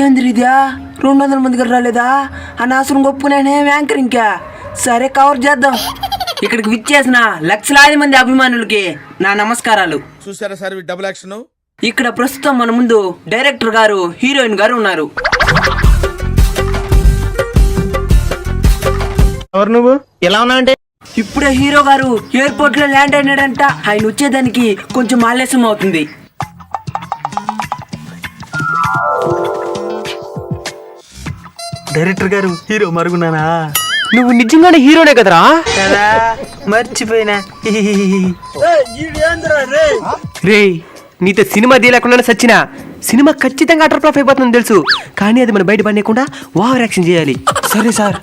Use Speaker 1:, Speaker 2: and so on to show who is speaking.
Speaker 1: ఏందిరిదా 200 మంది దగ్గర రాలేదా ఆ నాసును గొప్పునేనే యాంకర్ ఇంకా సరే కవర్ చేద్దాం. ఇక్కడికి విచ్చేసిన లక్షలాది మంది అభిమానులకి నా నమస్కారాలు.
Speaker 2: చూసారా సార్ డబుల్ యాక్షన్.
Speaker 1: ఇక్కడ ప్రస్తుతం మన ముందు డైరెక్టర్ గారు, హీరోయిన్ గారు ఉన్నారు.
Speaker 3: ఎవరు నువ్వు? ఎలా ఉన్నా అంటే
Speaker 1: ఇప్పుడే హీరో గారు ఎయిర్పోర్ట్ లో ల్యాండ్ అయినాడంట. ఆయన వచ్చేదానికి కొంచెం ఆలస్యం అవుతుంది.
Speaker 3: డైరెక్టర్ గారు హీరో మరుగున్నానా?
Speaker 4: నువ్వు నిజంగానే హీరోనే కదరా?
Speaker 3: కదా మర్చిపోయినా.
Speaker 4: రే నీతో సినిమా తీయలేకుండా సచ్చినా సినిమా ఖచ్చితంగా అటర్ ఫ్లాప్ అయిపోతుందని తెలుసు, కానీ అది మనం బయట పడలేకుండా ఓవర్ యాక్షన్ చేయాలి.
Speaker 3: సరే సార్